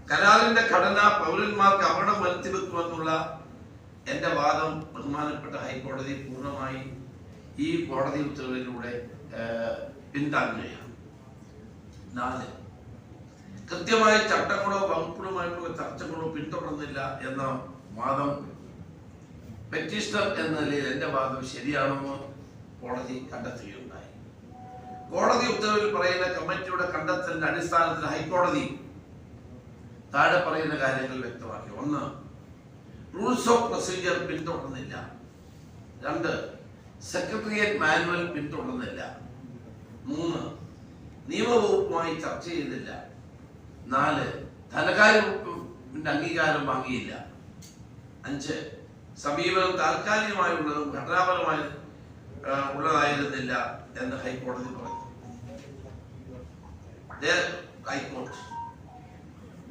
കരാറിന്റെ ഘടന പൗരന്മാർക്ക് അപകടം വരുത്തിവെക്കുമെന്നുള്ള എന്റെ വാദം ബഹുമാനപ്പെട്ട ഹൈക്കോടതി പൂർണ്ണമായി ഈ കോടതി ഉത്തരവിലൂടെ പിന്താങ്ങുകയാണ്. 4, കൃത്യമായ ചട്ടങ്ങളോ വകുപ്പുകളുമായിട്ടുള്ള ചർച്ചകളോ പിന്തുടർന്നില്ല എന്ന വാദം പെറ്റീഷണർ എന്ന നിലയിൽ എന്റെ വാദം ശരിയാണെന്ന് കോടതി കണ്ടെത്തുകയുണ്ടായി. കോടതി ഉത്തരവിൽ പറയുന്ന കമ്മിറ്റിയുടെ കണ്ടെത്തലിന്റെ അടിസ്ഥാനത്തിൽ ഹൈക്കോടതി താഴെ പറയുന്ന കാര്യങ്ങൾ വ്യക്തമാക്കി. 1, റൂൾസ് ഓഫ് പ്രൊസീജിയർ പിന്തുടർന്നില്ല. 2, സെക്രട്ടേറിയറ്റ് മാനുവൽ പിന്തുടർന്നില്ല. 3, നിയമവകുപ്പുമായി ചർച്ച ചെയ്തില്ല. 4, ധനകാര്യ വകുപ്പിന്റെ അംഗീകാരം വാങ്ങിയില്ല. 5, സമീപനം താൽക്കാലികമായുള്ളതും ഘടനാപരമായി ഉള്ളതായിരുന്നില്ല എന്ന് ഹൈക്കോടതി പറഞ്ഞു.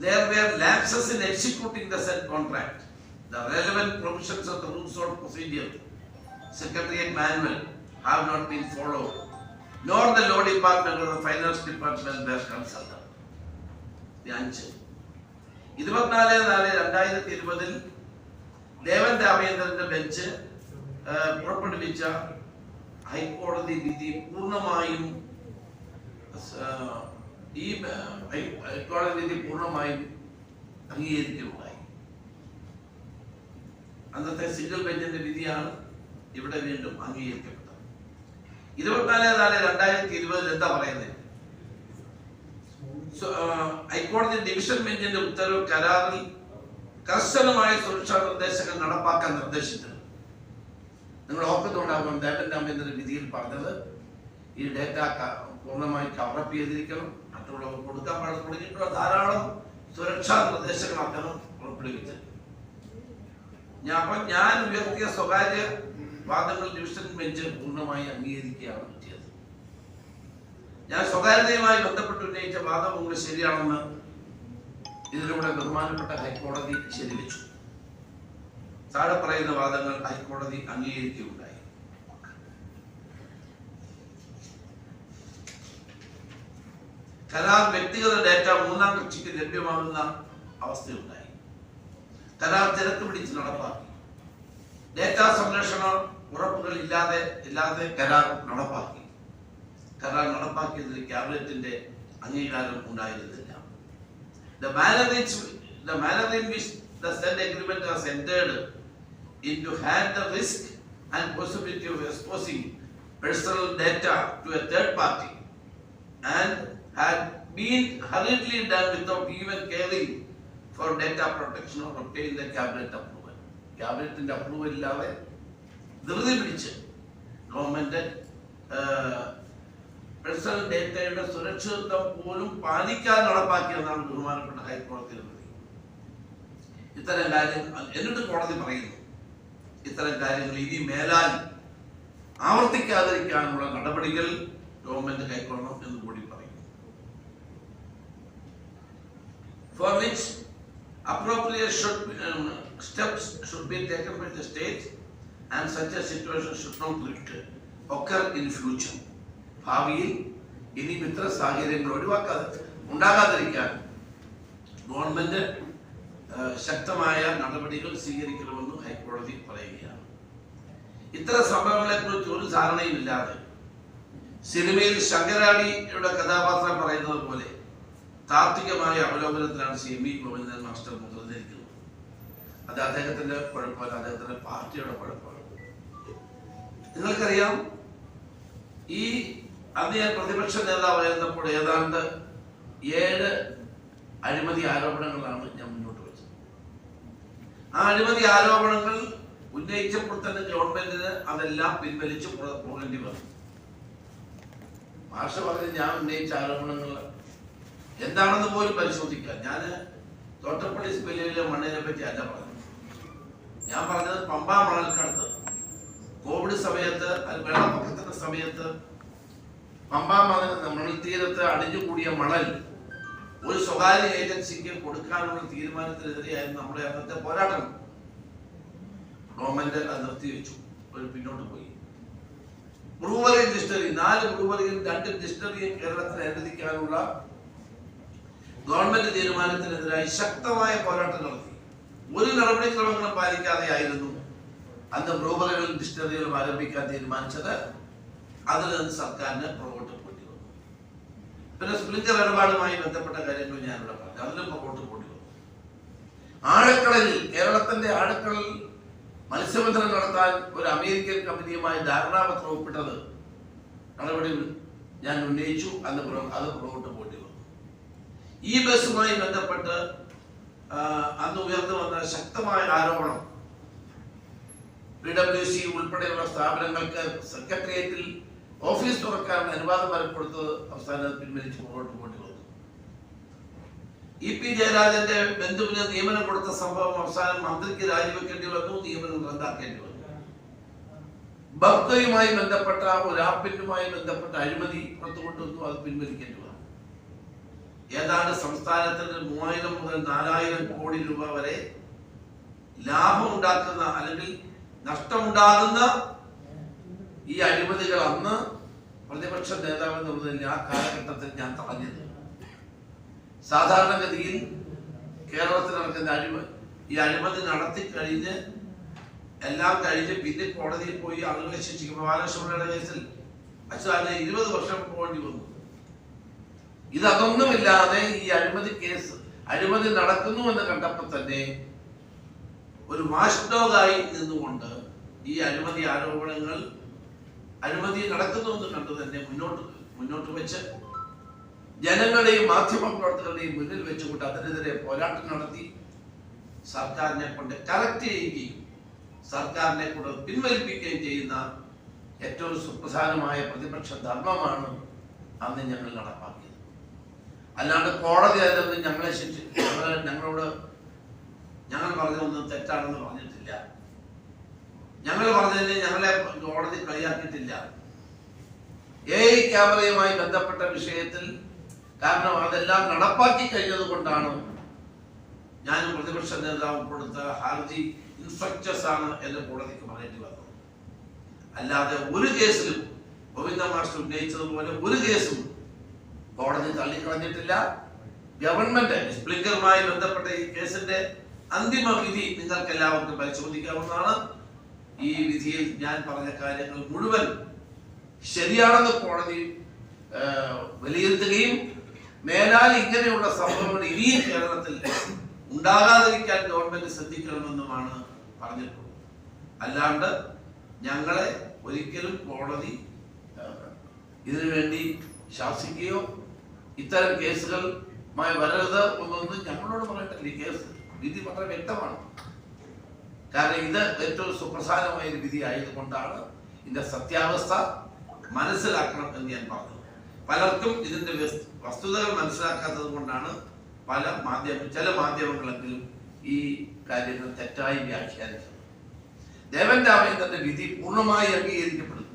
There were lapses in executing the said contract. The relevant provisions of the rules of procedure, Secretariat Manual, have not been followed, nor the Law Department or the Finance Department were consulted. 5, 24/4/2020 Devan രാമേന്ദ്രന്റെ bench പുറപ്പെടുവിച്ച ഹൈക്കോടതി വിധി പൂർണ്ണമായും അംഗീകരിക്കുകയുണ്ടായി. അന്നത്തെ single ബെഞ്ചിന്റെ വിധിയാണ് ഇവിടെ വീണ്ടും അംഗീകരിക്കപ്പെട്ടത്. 24/4/2020 എന്താ പറയുന്നത്? ഹൈക്കോടതി ഡിവിഷൻ ബെഞ്ചിന്റെ ഉത്തരവ് കരാറിൽ കർശനമായ സുരക്ഷാ നിർദ്ദേശങ്ങൾ നടപ്പാക്കാൻ നിർദ്ദേശിച്ചത്. നിങ്ങൾ ഓർക്കുന്നുണ്ടാകും ദേവൻ രാമേന്ദ്രന്റെ വിധിയിൽ പറഞ്ഞത് ഈ ഡേറ്റ പൂർണ്ണമായി കവറപ്പ് ചെയ്തിരിക്കണം, മറ്റുള്ളവർ കൊടുക്കാൻ പാടില്ല തുടങ്ങിയിട്ടുള്ള ധാരാളം സുരക്ഷാ നിർദ്ദേശങ്ങൾ അദ്ദേഹം പുറപ്പെടുവിച്ചത്. ഞാൻ ഉയർത്തിയ സ്വകാര്യ വാദങ്ങൾ ഡിവിഷൻ ബെഞ്ച് പൂർണ്ണമായി അംഗീകരിക്കുകയാണ് ചെയ്തത്. ഞാൻ സ്വകാര്യതയുമായി ബന്ധപ്പെട്ട് ഉന്നയിച്ച വാദങ്ങൾ ശരിയാണെന്ന് ഇതിലൂടെ ബഹുമാനപ്പെട്ട ഹൈക്കോടതി ശരിവെച്ചു. താഴെ പറയുന്ന വാദങ്ങൾ ഹൈക്കോടതി അംഗീകരിക്കുകയുണ്ടായി. കരാർ വ്യക്തിഗത ഡേറ്റ മൂന്നാം കക്ഷിക്ക് ലഭ്യമാകുന്ന അവസ്ഥയുണ്ടായി. കരാർ തിരക്ക് പിടിച്ച് നടപ്പാക്കി. ഡേറ്റാ സംരക്ഷണ ഉറപ്പുകൾ ഇല്ലാതെ കരാർ നടപ്പാക്കി. കരാർ നടപ്പാക്കിയതിൽ ക്യാബിനറ്റിന്റെ അംഗീകാരം ഉണ്ടായിരുന്നില്ല. The manner in which the said agreement was entered into had the risk and possibility of exposing personal data to a third party and had been hurriedly done without even caring for data protection or obtain the cabinet approval. Cabinet approval illave ധൃതി പിടിച്ച് government personal ഡേറ്റയുടെ സുരക്ഷിതത്വം പോലും പാലിക്കാൻ നടപ്പാക്കിയെന്നാണ് ബഹുമാനപ്പെട്ട ഹൈക്കോടതിയുടെ വിധി. ഇത്തരം കാര്യങ്ങൾ എന്നിട്ട് കോടതി പറയുന്നു, ഇത്തരം കാര്യങ്ങൾ ഇനി മേലാൽ ആവർത്തിക്കാതിരിക്കാനുള്ള നടപടികൾ ഗവൺമെന്റ് കൈക്കൊള്ളണം എന്ന് കൂടി പറയുന്നു. For which appropriate steps should be taken by the state and such a situation should not occur in future. ഭാവിയിൽ ഇനി ഇത്തരം സാഹചര്യങ്ങൾ ഉണ്ടാകാതിരിക്കാൻ ഗവൺമെന്റ് ശക്തമായ നടപടികൾ സ്വീകരിക്കണമെന്ന് ഹൈക്കോടതി പറയുകയാണ്. ഇത്തരം സംഭവങ്ങളെ കുറിച്ച് ഒരു ധാരണയുമില്ലാതെ സിനിമയിൽ ശങ്കരാടിയുടെ കഥാപാത്രം പറയുന്നത് പോലെ താത്വികമായ അവലോകനത്തിലാണ് CME ഗോവിന്ദൻ മാസ്റ്റർ മുതിർന്നിരിക്കുന്നത്. അത് അദ്ദേഹത്തിന്റെ കുഴപ്പമല്ല, അദ്ദേഹത്തിന്റെ പാർട്ടിയുടെ കുഴപ്പമാണ്. നിങ്ങൾക്കറിയാം, ഈ അന്ന് ഞാൻ പ്രതിപക്ഷ നേതാവായിരുന്നപ്പോൾ ഏതാണ്ട് 7 അഴിമതി ആരോപണങ്ങളാണ് ഞാൻ മുന്നോട്ട് വെച്ചത്. ആ അഴിമതി ആരോപണങ്ങൾ ഉന്നയിച്ചപ്പോൾ തന്നെ ഗവൺമെന്റിന് അതെല്ലാം പിൻവലിച്ച് പോകേണ്ടി വന്നു. ഭാഷ പറഞ്ഞ് ഞാൻ ഉന്നയിച്ച ആരോപണങ്ങൾ എന്താണെന്ന് പോലും പരിശോധിക്കാം. ഞാൻ തോട്ടപ്പള്ളി സ്പെല്ലിലെ മണ്ണിനെ പറ്റി അല്ല പറഞ്ഞത്. ഞാൻ പറഞ്ഞത് പമ്പാ മണൽക്കടത്ത് കോവിഡ് സമയത്ത്, വെള്ളപ്പൊക്കത്തിന്റെ സമയത്ത് പമ്പാ മണൽ തീരത്ത് അടിഞ്ഞുകൂടിയ മണൽ ഒരു സ്വകാര്യ ഏജൻസിക്ക് കൊടുക്കാനുള്ള തീരുമാനത്തിനെതിരെയായിരുന്നു നമ്മുടെ അന്നത്തെ പോരാട്ടം. ഗവൺമെന്റ് അത് നിർത്തിവെച്ചു, ഒരു പിന്നോട്ട് പോയി. ബ്രൂവറി ഡിസ്റ്ററി 4 ബ്രൂവറിയും 2 ഡിസ്റ്ററിയും കേരളത്തിൽ അനുവദിക്കാനുള്ള ഗവൺമെന്റ് തീരുമാനത്തിനെതിരായി ശക്തമായ പോരാട്ടം നടത്തി. ഒരു നടപടിക്രമങ്ങളും പാലിക്കാതെയായിരുന്നു അന്ന് ബ്രൂവറികളും ഡിസ്റ്റിലറികളും ആരംഭിക്കാൻ തീരുമാനിച്ചത്. അതിൽ നിന്ന് സർക്കാരിന് പുറകോട്ട് പോണ്ടി വന്നു. പിന്നെ സ്പ്ലിങ്കർ ഇടപാടുമായി ബന്ധപ്പെട്ട കാര്യങ്ങൾ ഞാനിവിടെ പറഞ്ഞു, അതിലും പുറകോട്ട് പോണ്ടി വന്നു. ആഴക്കടലിൽ, കേരളത്തിന്റെ ആഴക്കടലിൽ മത്സ്യബന്ധനം നടത്താൻ ഒരു അമേരിക്കൻ കമ്പനിയുമായി ധാരണാപത്രം ഒപ്പിട്ടത് നടപടി ഞാൻ ഉന്നയിച്ചു. അത് പുറകോട്ട് പോണ്ടി വന്നു. ഈ ബസുമായി ബന്ധപ്പെട്ട് അന്ന് ഉയർന്നു വന്ന ശക്തമായ ആരോപണം PWC ഉൾപ്പെടെയുള്ള സ്ഥാപനങ്ങൾക്ക് സെക്രട്ടേറിയറ്റിൽ ഓഫീസ് തുറക്കാൻ അനുവാദം വരപ്പെടുത്തത് അവസാനം പിൻവലിച്ച് മുന്നോട്ട് പോണ്ടി വന്നു. EP ജയരാജന്റെ ബന്ധുവിന് നിയമനം കൊടുത്ത സംഭവം അവസാനം മന്ത്രിക്ക് രാജിവെക്കേണ്ടി വന്നു, നിയമനം റദ്ദാക്കേണ്ടി വന്നു. ബഫ്കയുമായി ബന്ധപ്പെട്ട ഒരു ആപ്പിന്റുമായി ബന്ധപ്പെട്ട അഴിമതി പുറത്തുകൊണ്ടുവന്നു, അത് പിൻവലിക്കേണ്ടി വന്നു. ഏതാണ്ട് സംസ്ഥാനത്തിന് 3000 മുതൽ 4000 കോടി രൂപ വരെ ലാഭം ഉണ്ടാക്കുന്ന അല്ലെങ്കിൽ നഷ്ടമുണ്ടാകുന്ന ഈ അഴിമതികൾ അന്ന് പ്രതിപക്ഷ നേതാവ് എന്നുള്ളതിൽ ആ കാലഘട്ടത്തിൽ ഞാൻ തടഞ്ഞത്. സാധാരണഗതിയിൽ കേരളത്തിൽ നടക്കുന്ന ഈ അഴിമതി നടത്തി കഴിഞ്ഞ് എല്ലാം കഴിഞ്ഞ് പിന്നെ കോടതിയിൽ പോയി ആളുകളെ ശിക്ഷിക്കും. ബാലകൃഷ്ണയുടെ കേസിൽ അച്ഛനെ 20 വർഷം പോകേണ്ടി വന്നു. ഇതൊന്നുമില്ലാതെ ഈ അഴിമതി നടക്കുന്നു എന്ന് കണ്ടപ്പോൾ തന്നെ ഒരു വാച്ച് ഡോഗായി നിന്നുകൊണ്ട് ഈ അഴിമതി ആരോപണങ്ങൾ അഴിമതി നടക്കുന്നു എന്ന് കണ്ടു തന്നെ മുന്നോട്ട് വെച്ച് ജനങ്ങളുടെയും മാധ്യമ പ്രവർത്തകരുടെയും മുന്നിൽ വെച്ചുകൊണ്ട് അതിനെതിരെ പോരാട്ടം നടത്തി സർക്കാരിനെ കൊണ്ട് കറക്റ്റ് ചെയ്യുകയും സർക്കാരിനെ കൊണ്ട് പിൻവലിപ്പിക്കുകയും ചെയ്യുന്ന ഏറ്റവും സുപ്രധാനമായ പ്രതിപക്ഷ ധർമ്മമാണ് അന്ന് ഞങ്ങൾ നടപ്പാക്കിയത്. അല്ലാണ്ട് കോടതി അതിലൊന്നും ഞങ്ങളെ ഞങ്ങൾ പറഞ്ഞതൊന്നും തെറ്റാണെന്ന് പറഞ്ഞിട്ടില്ല. ഞങ്ങൾ പറഞ്ഞതിന് ഞങ്ങളെ കോടതി കളിയാക്കിയിട്ടില്ല. AI ക്യാമറയുമായി ബന്ധപ്പെട്ട വിഷയത്തിൽ, കാരണം അതെല്ലാം നടപ്പാക്കി കഴിഞ്ഞത് കൊണ്ടാണ് ഞാനും പ്രതിപക്ഷ നേതാവും കൊടുത്ത ഹർജി ഇൻഫ്രക്ചസ് ആണ് എന്ന് കോടതിക്ക് പറയേണ്ടി വന്നത്. അല്ലാതെ ഒരു കേസിലും ഗോവിന്ദ മാസ്റ്റർ ഉന്നയിച്ചതുപോലെ ഒരു കേസും കോടതി തള്ളിക്കളഞ്ഞിട്ടില്ല. ഗവൺമെന്റ് സ്പ്ലിങ്കറുമായി ബന്ധപ്പെട്ട ഈ കേസിന്റെ അന്തിമ വിധി നിങ്ങൾക്ക് എല്ലാവർക്കും പരിശോധിക്കാവുന്നതാണ്. ഈ വിധിയിൽ ഞാൻ പറഞ്ഞ കാര്യങ്ങൾ മുഴുവൻ ശരിയാണെന്ന് കോടതി വിലയിരുത്തുകയും മേലാൽ ഇങ്ങനെയുള്ള സംഭവങ്ങൾ ഇനിയും കേരളത്തിൽ ഉണ്ടാകാതിരിക്കാൻ ഗവൺമെന്റ് ശ്രദ്ധിക്കണമെന്നുമാണ് പറഞ്ഞിട്ടുള്ളത്. അല്ലാണ്ട് ഞങ്ങളെ ഒരിക്കലും കോടതി ഇതിനുവേണ്ടി ശാസിക്കുകയോ ഇത്തരം കേസുകളുമായി വരരുത് എന്നൊന്നും ഞങ്ങളോട് പറഞ്ഞിട്ടില്ല. ഈ കേസ് വിധി വളരെ വ്യക്തമാണ്. കാരണം ഇത് ഏറ്റവും സുപ്രധാനമായ ഒരു വിധി ആയതുകൊണ്ടാണ് ഇതിന്റെ സത്യാവസ്ഥ മനസ്സിലാക്കണം എന്ന് ഞാൻ പറഞ്ഞത്. പലർക്കും ഇതിന്റെ വസ്തുതകൾ മനസ്സിലാക്കാത്തത് കൊണ്ടാണ് ചില മാധ്യമങ്ങളെങ്കിലും ഈ കാര്യങ്ങൾ തെറ്റായി വ്യാഖ്യാനിച്ചത്. ദേവൻ രാമചന്ദ്രന്റെ വിധി പൂർണ്ണമായി അംഗീകരിക്കപ്പെടുന്നു.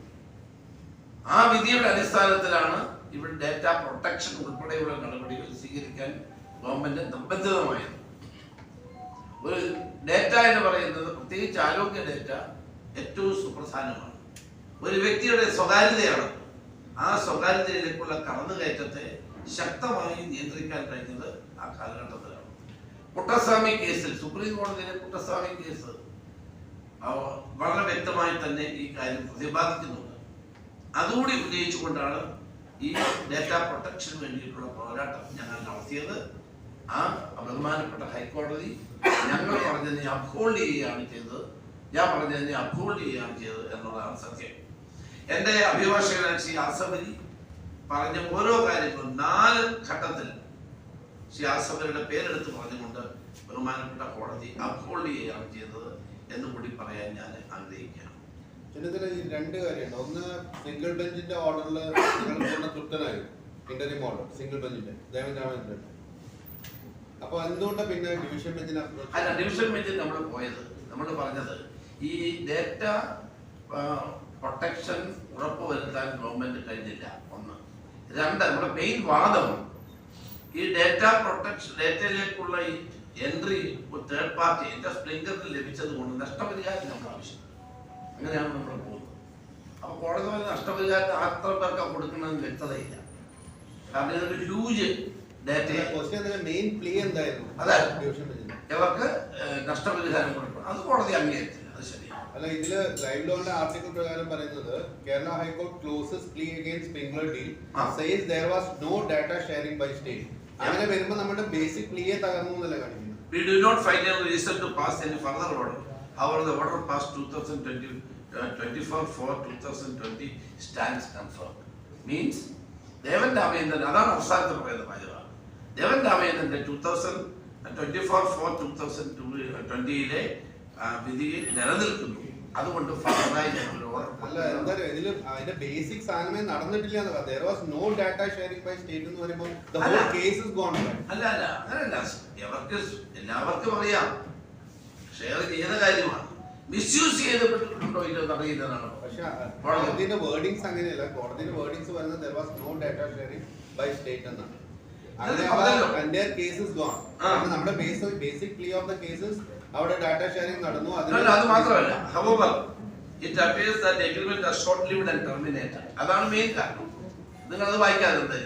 ആ വിധിയുടെ അടിസ്ഥാനത്തിലാണ് ഇവിടെ ഡേറ്റ പ്രൊട്ടക്ഷൻ ഉൾപ്പെടെയുള്ള നടപടികൾ സ്വീകരിക്കാൻ ഗവൺമെന്റ് നിർബന്ധിതമായത്. ഒരു ഡേറ്റ എന്ന് പറയുന്നത്, പ്രത്യേകിച്ച് ആരോഗ്യ ഡേറ്റ, ഏറ്റവും സുപ്രധാനമാണ്. ഒരു വ്യക്തിയുടെ സ്വകാര്യതയാണ്. ആ സ്വകാര്യതയിലേക്കുള്ള കടന്നുകയറ്റത്തെ ശക്തമായി നിയന്ത്രിക്കാൻ കഴിഞ്ഞത് ആ കാലഘട്ടത്തിലാണ്. കുട്ടസ്വാമി കേസിൽ, സുപ്രീം കോടതിയിലെ കുട്ടസ്വാമി കേസ് വളരെ വ്യക്തമായി തന്നെ ഈ കാര്യം പ്രതിപാദിക്കുന്നുണ്ട്. അതുകൂടി ഉന്നയിച്ചുകൊണ്ടാണ് ഈ ഡേറ്റ പ്രൊട്ടക്ഷന് വേണ്ടിയിട്ടുള്ള പോരാട്ടം ഞങ്ങൾ നടത്തിയത്. ആ ബഹുമാനപ്പെട്ട ഹൈക്കോടതി ഞങ്ങൾ പറഞ്ഞതിനെ അപ്ഹോൾഡ് ചെയ്യുകയാണ് ചെയ്തത്. ഞാൻ പറഞ്ഞതിനെ അപ്ഹോൾഡ് ചെയ്യുകയാണ് ചെയ്തത് എന്നുള്ളതാണ് സത്യം. എൻ്റെ അഭിഭാഷകനായ ശ്രീ ആസഫലി പറഞ്ഞ ഓരോ കാര്യങ്ങളും 4 ഘട്ടത്തിൽ ശ്രീ ആസഫലിയുടെ പേരെടുത്ത് പറഞ്ഞുകൊണ്ട് ബഹുമാനപ്പെട്ട കോടതി അപ്ഹോൾഡ് ചെയ്യുകയാണ് ചെയ്തത് എന്ന് കൂടി പറയാൻ ഞാൻ ആഗ്രഹിക്കുകയാണ്. ഇതിൽ ഈ 2 കാര്യമുണ്ട്. ഒന്ന്, സിംഗിൾ ബെഞ്ചിന്റെ ഓർഡറിൽ നിങ്ങൾ തൃപ്തനായി, ഇന്റർവ്യൂ ഓർഡർ സിംഗിൾ ബെഞ്ചിന്റെ ദേവൻ രാമചന്ദ്രൻ. അപ്പൊ എന്തുകൊണ്ട് പിന്നെ ഡിവിഷൻ ബെഞ്ചിന് അല്ല, ഡിവിഷൻ ബെഞ്ചിൽ നമ്മൾ പറഞ്ഞത് ഈ ഡേറ്റ പ്രൊട്ടക്ഷൻ ഉറപ്പുവരുത്താൻ ഗവൺമെന്റ് കഴിഞ്ഞില്ല. 1. 2, നമ്മുടെ മെയിൻ വാദം ഈ ഡേറ്റ പ്രൊട്ടക്ഷൻ, ഡേറ്റയിലേക്കുള്ള ഈ എൻട്രി തേർഡ് പാർട്ടി എന്റെ സ്പ്ലിങ്കറിന് ലഭിച്ചത് കൊണ്ട് നഷ്ടപരിഹാരം നമുക്ക് ആവശ്യം. അങ്ങനെയാണ് നമ്മൾ പോകുന്നത്. അപ്പൊ കോടതി നഷ്ടപരിഹാരം അത്ര പേർക്ക് കൊടുക്കണമെന്ന് വ്യക്തതയില്ല. കാരണം ഇതൊരു ഹ്യൂജ് ഡേറ്റയെ മെയിൻ പ്ലേ എന്തായിരുന്നു? അതെ, ഇവർക്ക് നഷ്ടപരിഹാരം കൊടുക്കണം. അത് കോടതി അംഗീകരിച്ചില്ല. അത് ശരിയാണ്. അല്ല, ഇതില് ലൈവ് ലോന്റെ ആർട്ടിക്കിൾ പ്രകാരം പറയുന്നത് Kerala high court closes plea against Sprinklr deal says there was no data sharing by state. അങ്ങനെ വരുമ്പോൾ നമ്മുടെ ബേസിക് പ്ലീയെ തകർന്നു എന്നല്ല കാണിക്കുന്നത്. We do not find any reason to pass any further order. However, the order passed 2024 for 2020 stands confirmed. Means ദേവൻ രാമേന്ദ്രൻ, അതാണ് അവസാനത്തെ പറയുന്നത് വാചക. ദേവൻ രാമേന്ദ്രന്റെ 2024 for 2020 വിധി നിലനിൽക്കുന്നു. അതുകൊണ്ട് ഫലമായി ഞങ്ങൾ അല്ല, എന്താ ഇതില് അതിന്റെ ബേസിക് സാധനമേ നടന്നിട്ടില്ല എന്നല്ല. There was no data sharing by state എന്ന് പറയുമ്പോൾ the whole case is gone. അല്ല അങ്ങനെയല്ല. എല്ലാവർക്കും അറിയാം ഷെയർ ചെയ്യുന്ന കാര്യമാണ്. മിസ്യൂസ് ചെയ്യപ്പെട്ടിട്ടുണ്ടോ ഇല്ലെന്ന് അറിയുന്നതാണ്. പക്ഷെ കോടതിയുടെ വേർഡിങ്സ് അങ്ങനെയല്ല. കോടതിയുടെ വേർഡിങ്സ് പറയുന്നത് there was no data sharing by state എന്നാണ്. അങ്ങനെ കേസ് is gone. നമ്മുടെ basic play off the cases അവിടെ ഡാറ്റ ഷെയറിംഗ് നടന്നു. അത് മാത്രമല്ല, however it appears that the agreement is short lived and terminated. അതാണ് മെയിൻ കാരണം. നിങ്ങൾ അത് വായിക്കാതെ.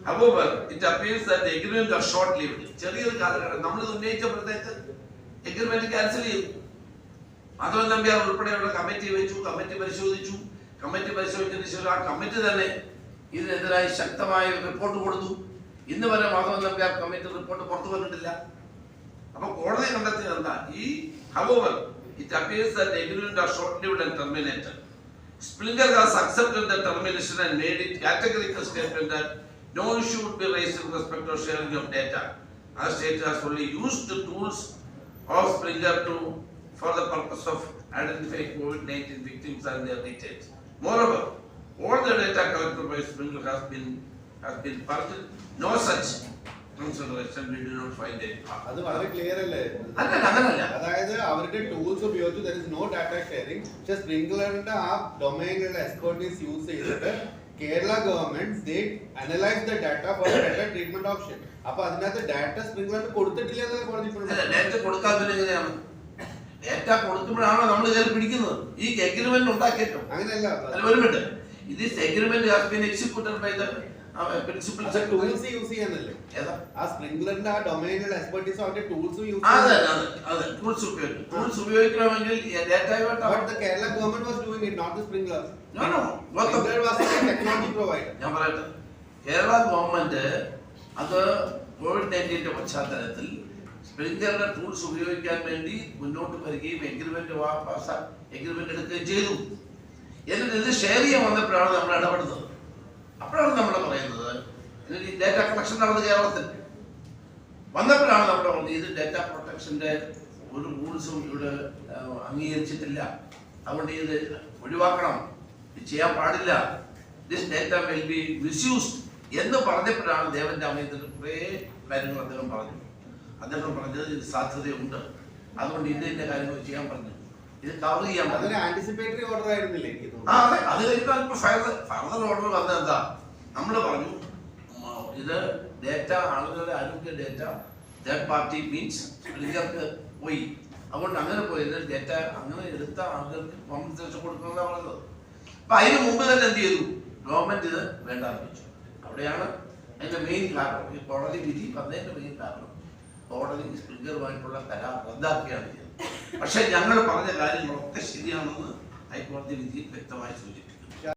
however it appears that the agreement is short lived. ചെറിയൊരു കാലഘട്ടം നമ്മൾ ഉന്നയിച്ചപ്പോഴത്തേക്ക് എഗ്രിമെന്റ് ക്യാൻസൽ ചെയ്തു. മാധവൻ നമ്പ്യാർ ഉൾപ്പെടെയുള്ള കമ്മിറ്റി വെച്ചു. കമ്മിറ്റി പരിശോധിച്ചതിന് ശേഷം ആ കമ്മിറ്റി തന്നെ ഇതിനെതിരായി ശക്തമായ റിപ്പോർട്ട് കൊടുത്തു. ഇന്ന് വരെ മാധവൻ നമ്പ്യാർ കമ്മിറ്റി റിപ്പോർട്ട് പുറത്തു വന്നിട്ടില്ല. അപ്പൊ കോടതി കണ്ടെത്തിയത് എന്താ? however it appears that the agreement are short-lived and terminated. Springer has accepted the termination and made it categorical statement that no issue would be raised in respect of sharing of data. As state has only used the tools of Springer for the purpose of identifying COVID-19 victims and their details. Moreover, all the data collected by Springer has been purged. No such consideration we do not find it. അത് വളരെ clear അല്ലേ? അങ്ങനല്ല. അതായത് അവരുടെ tools ഉപയോഗിച്ച് there is no data sharing. പക്ഷെ സ്പ്രിംഗ്ലറിന്റെ ആ ഡൊമൈനിലുള്ള എക്സ്പെർട്ടീസ് യൂസ് ചെയ്തിട്ട് Kerala government they analyze the data for better treatment option. അപ്പൊ അതിനകത്ത് ഡാറ്റ സ്പ്രിംഗ്ലറിന് കൊടുത്തിട്ടില്ല എന്നൊക്കെ പറഞ്ഞിട്ടുണ്ട്. ഡാറ്റ കൊടുക്കാതെ എങ്ങനെയാണ്? ഡാറ്റ കൊടുക്കുമ്പോഴാണോ നമ്മൾ ഇതിൽ പിടിക്കുന്നത്? ഈ എഗ്രിമെന്റ് ഉണ്ടാക്കിയിട്ടും അങ്ങനെയല്ല. ഒരു മിനിറ്റ്, ഇത് agreement has been executed by the principals. Tools use ചെയ്യാനല്ലേ? ആ സ്പ്രിംഗ്ലറിന്റെ ആ ഡൊമൈനിലുള്ള എക്സ്പെർട്ടീസ് അവരുടെ ടൂൾസ് യൂസ് ടൂൾസ് ഉപയോഗിക്കണമെങ്കിൽ Kerala government was doing it, not the Sprinklr. Sprinklr was technology provider. ഞാൻ പറയട്ടെ, കേരള ഗവൺമെന്റ് അത് COVID-19 പശ്ചാത്തലത്തിൽ സ്പ്രിംഗ്ലറിന്റെ ടൂൾസ് ഉപയോഗിക്കാൻ വേണ്ടി മുന്നോട്ട് വരികയും എഗ്രിമെന്റ് എടുക്കുകയും ചെയ്തു. എന്നിട്ട് ഇത് ഷെയർ ചെയ്യാൻ വന്നപ്പോഴാണ് നമ്മൾ ഇടപെടുന്നത്. അപ്പോഴാണ് നമ്മൾ പറയുന്നത് ഈ ഡാറ്റ കളക്ഷൻ നടന്നത് കേരളത്തിൽ വന്നപ്പോഴാണ് നമ്മൾ പറഞ്ഞത് ഇത് ഡാറ്റ പ്രൊട്ടക്ഷന്റെ ഒരു റൂൾസും ഇവിടെ അംഗീകരിച്ചിട്ടില്ല, അതുകൊണ്ട് ഇത് ഒഴിവാക്കണം, ഇത് ചെയ്യാൻ പാടില്ല, this data will be misused എന്ന് പറഞ്ഞപ്പോഴാണ് ദേവൻ രാമേന്ദ്രൻ കുറേ കാര്യങ്ങൾ അദ്ദേഹം പറഞ്ഞത് ഇത് സാധ്യതയുണ്ട്, അതുകൊണ്ട് ഇതിന്റെ കാര്യങ്ങൾ ചെയ്യാൻ പറഞ്ഞു. ഇത് കവർ ചെയ്യാൻ ആന്റിസിപ്പേറ്ററി ഓർഡർ ആയിരുന്നില്ലേ? അതെ, അത് കഴിഞ്ഞാൽ ഇപ്പൊ ഫർദർ ഓർഡർ വന്നത് എന്താ? നമ്മൾ പറഞ്ഞു ഇത് ഡേറ്റ, ആളുകളുടെ ആരോഗ്യ ഡേറ്റ തേർഡ് പാർട്ടി മീൻസ് സ്പ്രിംഗ്ലർക്ക് പോയി, അതുകൊണ്ട് അങ്ങനെ പോയത് ഡേറ്റ അങ്ങനെ എടുത്ത ആളുകൾക്ക് കോമ്പൻസേഷൻ കൊടുക്കുന്നതാണ് പറഞ്ഞത്. അപ്പൊ അതിന് മുമ്പ് തന്നെ എന്ത് ചെയ്തു? ഗവൺമെന്റ് ഇത് വേണ്ടാന്ന് വെച്ചു. അവിടെയാണ് അതിന്റെ മെയിൻ കാരണം. ഈ കോടതി വിധി പറഞ്ഞതിന്റെ മെയിൻ കാരണം കോടതി സ്പ്രിംഗ്ലറുമായിട്ടുള്ള കരാർ റദ്ദാക്കുകയാണ് ചെയ്തത്. പക്ഷെ ഞങ്ങൾ പറഞ്ഞ കാര്യങ്ങളൊക്കെ ശരിയാണെന്ന് ഹൈക്കോടതി വിധിയിൽ വ്യക്തമായി സൂചിപ്പിച്ചു.